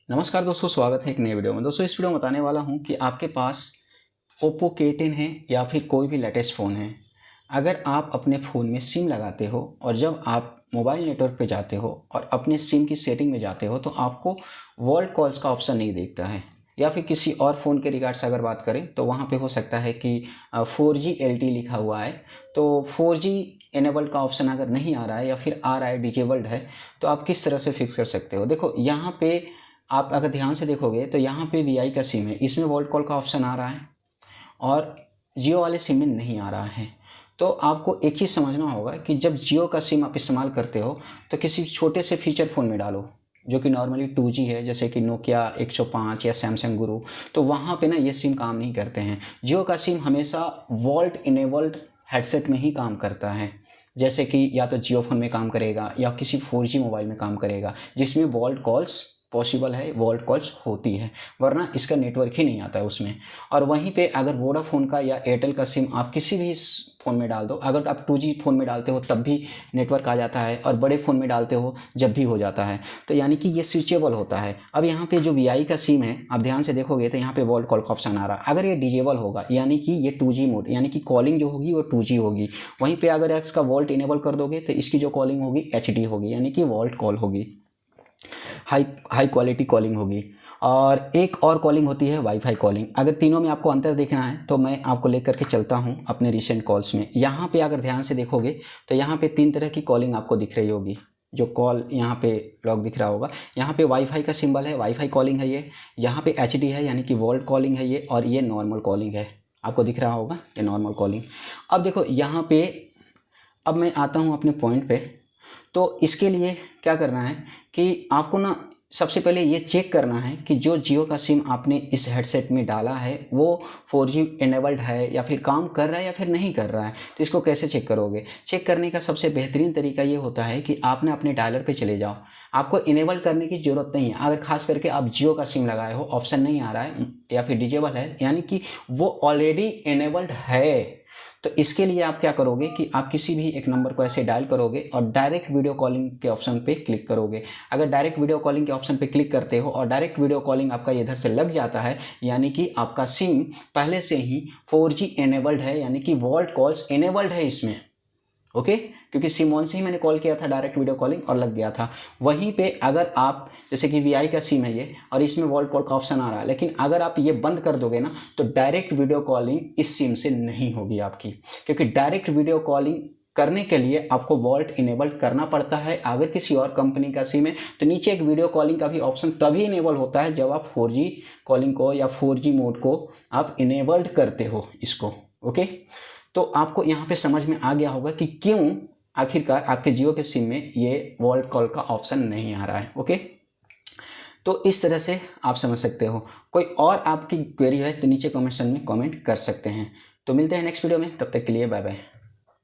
नमस्कार दोस्तों, स्वागत है एक नए वीडियो में। दोस्तों इस वीडियो में बताने वाला हूं कि आपके पास ओप्पो K10 है या फिर कोई भी लेटेस्ट फ़ोन है। अगर आप अपने फ़ोन में सिम लगाते हो और जब आप मोबाइल नेटवर्क पे जाते हो और अपने सिम की सेटिंग में जाते हो तो आपको वर्ल्ड कॉल्स का ऑप्शन नहीं दिखता है, या फिर किसी और फ़ोन के रिगार्ड से अगर बात करें तो वहाँ पे हो सकता है कि 4G LTE लिखा हुआ है। तो 4G इनेबल्ड का ऑप्शन अगर नहीं आ रहा है या फिर आ रहा है डिजेबल्ड है, तो आप किस तरह से फिक्स कर सकते हो। देखो यहाँ पे आप अगर ध्यान से देखोगे तो यहाँ पे VI का सिम है, इसमें वर्ल्ड कॉल का ऑप्शन आ रहा है और जियो वाले सिम में नहीं आ रहा है। तो आपको एक चीज़ समझना होगा कि जब जियो का सिम आप इस्तेमाल करते हो तो किसी छोटे से फीचर फ़ोन में डालो जो कि नॉर्मली 2G है, जैसे कि नोकिया 105 या सैमसंग गुरु। तो वहाँ पे ना ये सिम काम नहीं करते हैं। जियो का सिम हमेशा वॉल्ट इनेबल्ड हेडसेट में ही काम करता है, जैसे कि या तो जियो फोन में काम करेगा या किसी 4G मोबाइल में काम करेगा जिसमें वॉल्ट कॉल्स पॉसिबल है, वॉल्ट कॉल्स होती है, वरना इसका नेटवर्क ही नहीं आता है उसमें। और वहीं पे अगर वोडाफोन का या एयरटेल का सिम आप किसी भी फ़ोन में डाल दो, अगर आप 2G फ़ोन में डालते हो तब भी नेटवर्क आ जाता है और बड़े फ़ोन में डालते हो जब भी हो जाता है। तो यानी कि ये स्विचेबल होता है। अब यहाँ पे जो VI का सिम है, आप ध्यान से देखोगे तो यहाँ पे वॉल्ट कॉल का ऑप्शन आ रहा है। अगर ये डिजेबल होगा यानी कि ये 2G मोड, यानी कि कॉलिंग जो होगी वो 2G होगी। वहीं पर अगर इसका वॉल्ट इनेबल कर दोगे तो इसकी जो कॉलिंग होगी HD होगी, यानी कि वॉल्ट कॉल होगी, हाई क्वालिटी कॉलिंग होगी। और एक और कॉलिंग होती है वाईफाई कॉलिंग। अगर तीनों में आपको अंतर देखना है तो मैं आपको लेकर के चलता हूं अपने रिसेंट कॉल्स में। यहाँ पे अगर ध्यान से देखोगे तो यहाँ पे 3 तरह की कॉलिंग आपको दिख रही होगी। जो कॉल यहाँ पे लॉग दिख रहा होगा, यहाँ पे वाईफाई का सिंबल है, वाईफाई कॉलिंग है ये। यहाँ पे HD है यानी कि वर्ल्ड कॉलिंग है ये, और ये नॉर्मल कॉलिंग है, आपको दिख रहा होगा ये नॉर्मल कॉलिंग। अब देखो यहाँ पे, अब मैं आता हूँ अपने पॉइंट पे। तो इसके लिए क्या करना है कि आपको ना सबसे पहले ये चेक करना है कि जो जियो का सिम आपने इस हेडसेट में डाला है वो 4G इनेबल्ड है या फिर काम कर रहा है या फिर नहीं कर रहा है। तो इसको कैसे चेक करोगे? चेक करने का सबसे बेहतरीन तरीका ये होता है कि आप ना अपने डायलर पे चले जाओ। आपको इनेबल करने की ज़रूरत नहीं है। अगर खास करके आप जियो का सिम लगाए हो, ऑप्शन नहीं आ रहा है या फिर डिजेबल है, यानी कि वो ऑलरेडी इनेबल्ड है। तो इसके लिए आप क्या करोगे कि आप किसी भी एक नंबर को ऐसे डायल करोगे और डायरेक्ट वीडियो कॉलिंग के ऑप्शन पे क्लिक करोगे। अगर डायरेक्ट वीडियो कॉलिंग के ऑप्शन पे क्लिक करते हो और डायरेक्ट वीडियो कॉलिंग आपका इधर से लग जाता है, यानी कि आपका सिम पहले से ही 4G इनेबल्ड है, यानी कि वॉल्ट कॉल्स इनेबल्ड है इसमें। ओके, क्योंकि सिम 1 से ही मैंने कॉल किया था डायरेक्ट वीडियो कॉलिंग और लग गया था। वहीं पे अगर आप, जैसे कि VI का सिम है ये और इसमें वॉल्ट कॉल का ऑप्शन आ रहा है, लेकिन अगर आप ये बंद कर दोगे ना तो डायरेक्ट वीडियो कॉलिंग इस सिम से नहीं होगी आपकी, क्योंकि डायरेक्ट वीडियो कॉलिंग करने के लिए आपको वॉल्ट इनेबल करना पड़ता है। अगर किसी और कंपनी का सिम है तो नीचे एक वीडियो कॉलिंग का भी ऑप्शन तभी इनेबल होता है जब आप 4G कॉलिंग को या 4G मोड को आप इनेबल्ड करते हो इसको। ओके, तो आपको यहाँ पे समझ में आ गया होगा कि क्यों आखिरकार आपके जियो के सिम में ये वॉल्ट कॉल का ऑप्शन नहीं आ रहा है। ओके, तो इस तरह से आप समझ सकते हो। कोई और आपकी क्वेरी है तो नीचे कमेंट सेक्शन में कमेंट कर सकते हैं। तो मिलते हैं नेक्स्ट वीडियो में, तब तक के लिए बाय बाय।